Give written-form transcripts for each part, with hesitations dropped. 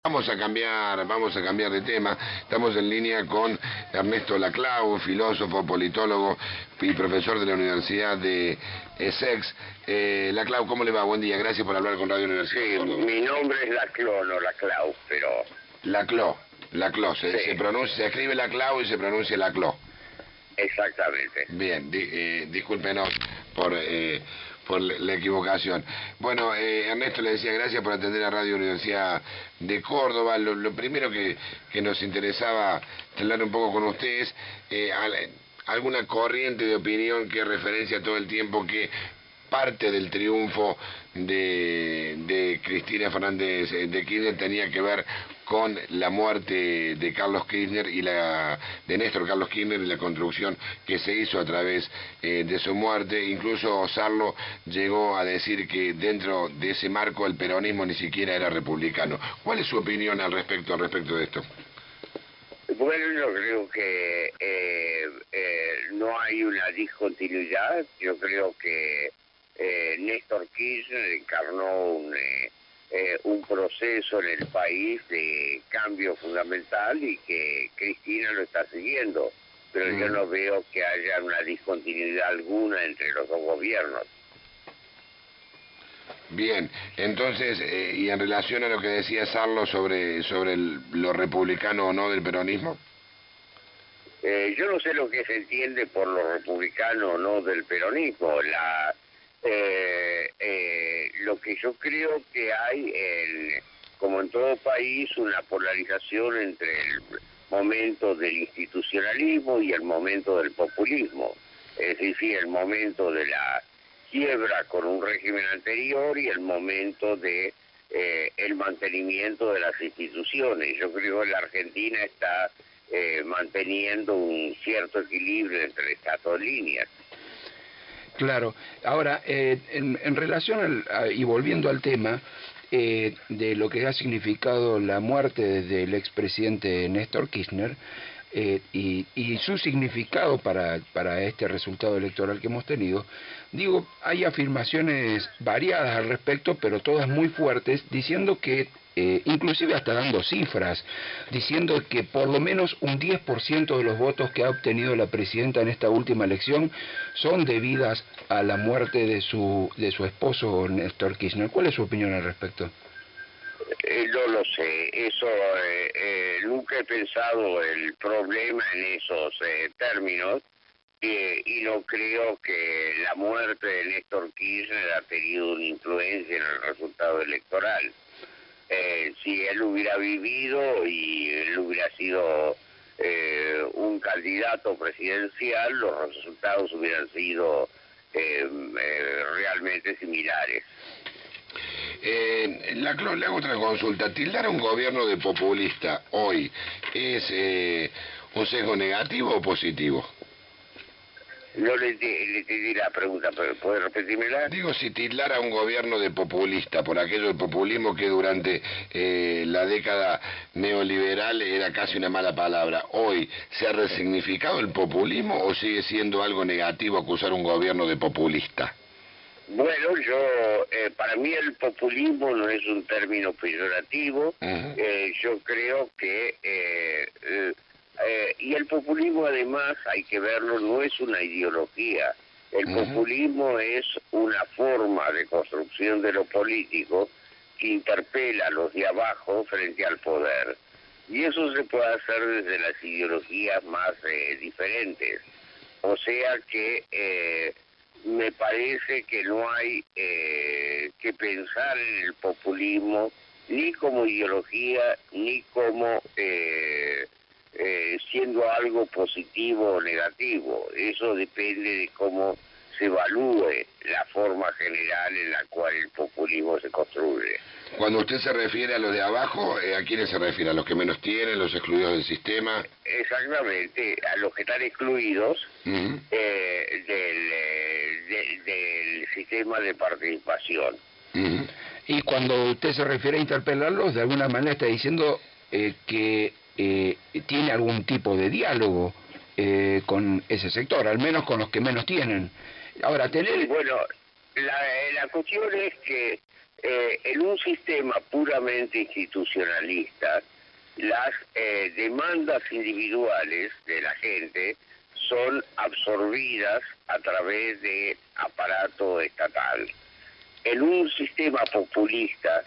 Vamos a cambiar de tema. Estamos en línea con Ernesto Laclau, filósofo, politólogo y profesor de la Universidad de Essex. Laclau, ¿cómo le va? Buen día, gracias por hablar con Radio Universidad. Sí, mi nombre es Laclau, no Laclau, pero... Laclau, Sí. se escribe Laclau y se pronuncia Laclau. Exactamente. Bien, discúlpenos por la equivocación. Bueno, Ernesto le decía gracias por atender a Radio Universidad de Córdoba. Lo primero que nos interesaba charlar un poco con ustedes, alguna corriente de opinión que referencia todo el tiempo que parte del triunfo de Cristina Fernández de Kirchner tenía que ver con la muerte de Carlos Kirchner de Néstor Carlos Kirchner y la construcción que se hizo a través de su muerte. Incluso Sarlo llegó a decir que dentro de ese marco el peronismo ni siquiera era republicano. ¿Cuál es su opinión al respecto de esto? Bueno, yo creo que no hay una discontinuidad. Yo creo que Néstor Kirchner encarnó un proceso en el país de cambio fundamental y que Cristina lo está siguiendo, pero yo no veo que haya una discontinuidad alguna entre los dos gobiernos. Bien, entonces, y en relación a lo que decía Sarlo sobre lo republicano o no del peronismo. Yo no sé lo que se entiende por lo republicano o no del peronismo. Lo que yo creo que hay, como en todo país, una polarización entre el momento del institucionalismo y el momento del populismo. Es decir, el momento de la quiebra con un régimen anterior y el momento de el mantenimiento de las instituciones. Yo creo que la Argentina está manteniendo un cierto equilibrio entre estas dos líneas. Claro. Ahora, en relación y volviendo al tema de lo que ha significado la muerte del expresidente Néstor Kirchner y su significado para este resultado electoral que hemos tenido, digo, hay afirmaciones variadas al respecto, pero todas muy fuertes, diciendo que inclusive hasta dando cifras, diciendo que por lo menos un 10% de los votos que ha obtenido la presidenta en esta última elección son debidas a la muerte de su esposo Néstor Kirchner. ¿Cuál es su opinión al respecto? No lo sé, eso nunca he pensado el problema en esos términos y no creo que la muerte de Néstor Kirchner ha tenido una influencia en el resultado electoral. Si él hubiera vivido y él hubiera sido un candidato presidencial, los resultados hubieran sido realmente similares. Le hago otra consulta. ¿Tildar a un gobierno de populista hoy es un sesgo negativo o positivo? No le entendí la pregunta, ¿puede repetírmela? Digo, si tildar a un gobierno de populista, por aquello del populismo que durante la década neoliberal era casi una mala palabra, ¿hoy se ha resignificado el populismo o sigue siendo algo negativo acusar a un gobierno de populista? Bueno, para mí el populismo no es un término peyorativo. Yo creo que y el populismo además hay que verlo, no es una ideología. El populismo es una forma de construcción de lo político que interpela a los de abajo frente al poder. Y eso se puede hacer desde las ideologías más diferentes. O sea que me parece que no hay que pensar en el populismo ni como ideología ni como siendo algo positivo o negativo. Eso depende de cómo se evalúe la forma general en la cual el populismo se construye. Cuando usted se refiere a los de abajo, ¿a quiénes se refiere? ¿A los que menos tienen, los excluidos del sistema? Exactamente, a los que están excluidos del sistema de participación. Y cuando usted se refiere a interpelarlos, de alguna manera está diciendo que tiene algún tipo de diálogo con ese sector, al menos con los que menos tienen. Ahora, Bueno, la cuestión es que En un sistema puramente institucionalista, las demandas individuales de la gente son absorbidas a través de aparato estatal. En un sistema populista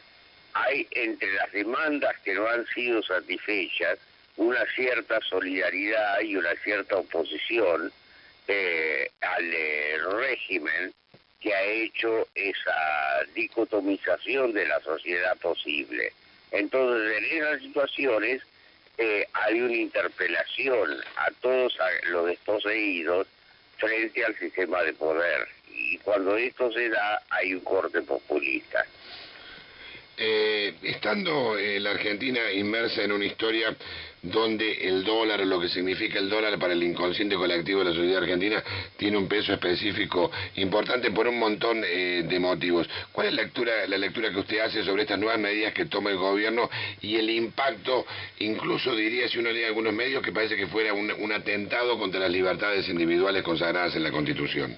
hay entre las demandas que no han sido satisfechas una cierta solidaridad y una cierta oposición al régimen que ha hecho esa dicotomización de la sociedad posible. Entonces, en esas situaciones hay una interpelación a todos los desposeídos frente al sistema de poder. Y cuando esto se da, hay un corte populista. Estando la Argentina inmersa en una historia donde el dólar, lo que significa el dólar para el inconsciente colectivo de la sociedad argentina, tiene un peso específico importante por un montón de motivos. ¿Cuál es la lectura que usted hace sobre estas nuevas medidas que toma el gobierno y el impacto, incluso diría, si uno lee algunos medios, que parece que fuera un atentado contra las libertades individuales consagradas en la Constitución?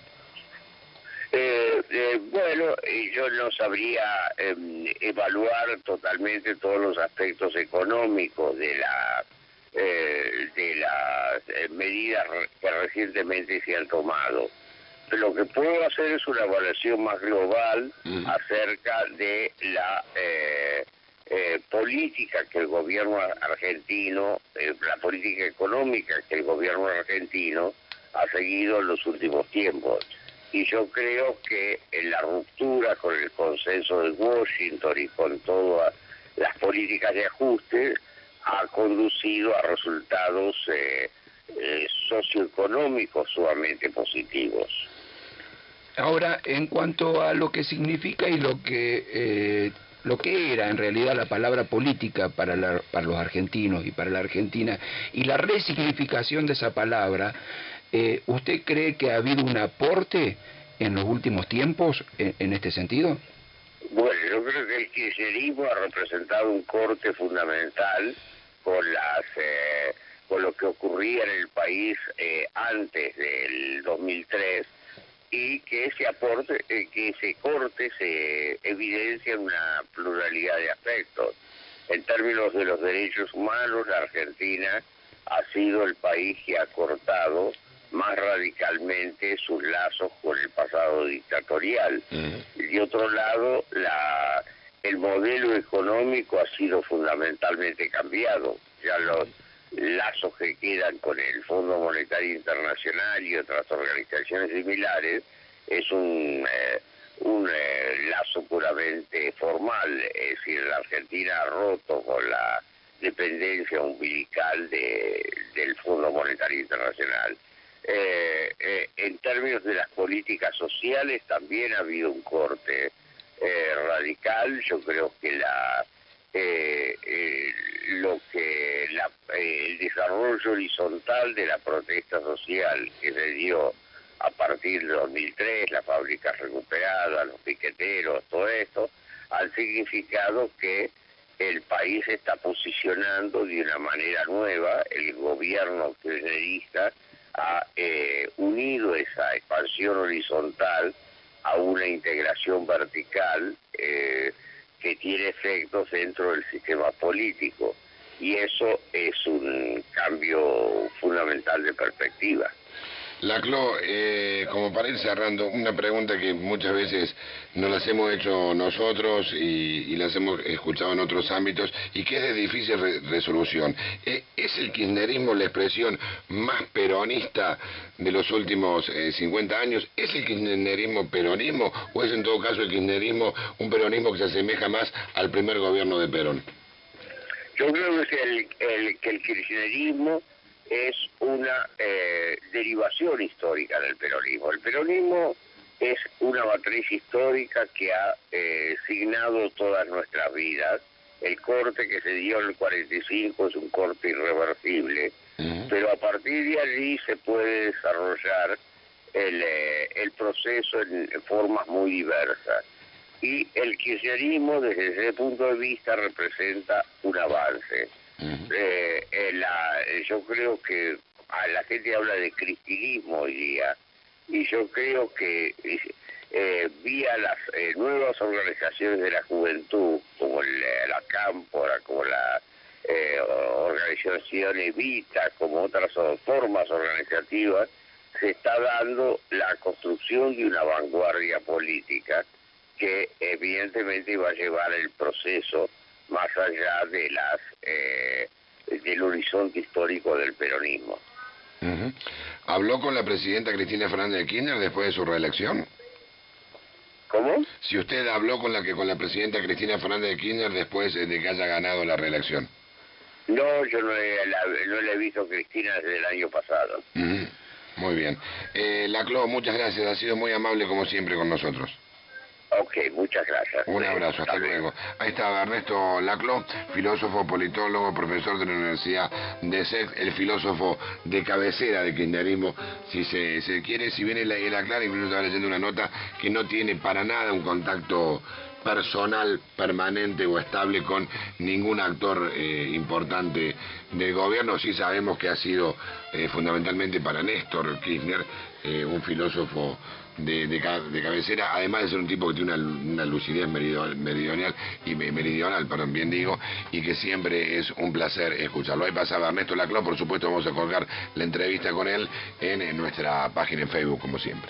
Bueno, yo no sabría evaluar totalmente todos los aspectos económicos de las medidas que recientemente se han tomado. Lo que puedo hacer es una evaluación más global acerca de la política que el gobierno argentino, la política económica que el gobierno argentino ha seguido en los últimos tiempos. Y yo creo que en la ruptura con el consenso de Washington y con todas las políticas de ajuste ha conducido a resultados socioeconómicos sumamente positivos. Ahora, en cuanto a lo que significa y lo que era en realidad la palabra política para los argentinos y para la Argentina, y la resignificación de esa palabra, ¿usted cree que ha habido un aporte en los últimos tiempos en este sentido? Bueno, yo creo que el kirchnerismo ha representado un corte fundamental con lo que ocurría en el país antes del 2003, y que ese corte se evidencia en una pluralidad de aspectos. En términos de los derechos humanos, la Argentina ha sido el país que ha cortado más radicalmente sus lazos con el pasado dictatorial. De otro lado, el modelo económico ha sido fundamentalmente cambiado. Ya los lazos que quedan con el Fondo Monetario Internacional y otras organizaciones similares es un lazo puramente formal. Es decir, la Argentina ha roto con la dependencia umbilical del Fondo Monetario Internacional. En términos de las políticas sociales también ha habido un corte radical. Yo creo que el desarrollo horizontal de la protesta social que se dio a partir de 2003, las fábricas recuperadas, los piqueteros, todo esto, han significado que el país se está posicionando de una manera nueva. El gobierno kirchnerista ha unido esa expansión horizontal a una integración vertical que tiene efectos dentro del sistema político, y eso es un cambio fundamental de perspectiva. Laclau, como para ir cerrando, una pregunta que muchas veces nos las hemos hecho nosotros y las hemos escuchado en otros ámbitos y que es de difícil resolución. ¿Es el kirchnerismo la expresión más peronista de los últimos 50 años? ¿Es el kirchnerismo peronismo o es en todo caso el kirchnerismo un peronismo que se asemeja más al primer gobierno de Perón? Yo creo que el kirchnerismo es una derivación histórica del peronismo. El peronismo es una matriz histórica que ha signado todas nuestras vidas. El corte que se dio en el 45 es un corte irreversible, pero a partir de allí se puede desarrollar el proceso en formas muy diversas. Y el kirchnerismo, desde ese punto de vista, representa un avance. Yo creo que la gente habla de cristinismo hoy día, y yo creo que vía las nuevas organizaciones de la juventud, como la Cámpora, como la organización Evita, como otras formas organizativas, se está dando la construcción de una vanguardia política que evidentemente va a llevar el proceso más allá de del horizonte histórico del peronismo. ¿Habló con la presidenta Cristina Fernández de Kirchner después de su reelección? ¿Cómo? Si usted habló con la presidenta Cristina Fernández de Kirchner después de que haya ganado la reelección. No, yo no la he visto a Cristina desde el año pasado. Muy bien. Laclau, muchas gracias, ha sido muy amable como siempre con nosotros. Ok, muchas gracias. Un abrazo, hasta luego. Ahí estaba Ernesto Laclau, filósofo, politólogo, profesor de la Universidad de SEC, el filósofo de cabecera del kirchnerismo, si se quiere. Si bien él aclara, incluso estaba leyendo una nota, que no tiene para nada un contacto personal, permanente o estable con ningún actor importante del gobierno. Sí sabemos que ha sido fundamentalmente para Néstor Kirchner, un filósofo de cabecera, además de ser un tipo que tiene una lucidez meridional, bien digo, y que siempre es un placer escucharlo. Ahí pasaba Ernesto Laclau, por supuesto vamos a colgar la entrevista con él en nuestra página en Facebook, como siempre.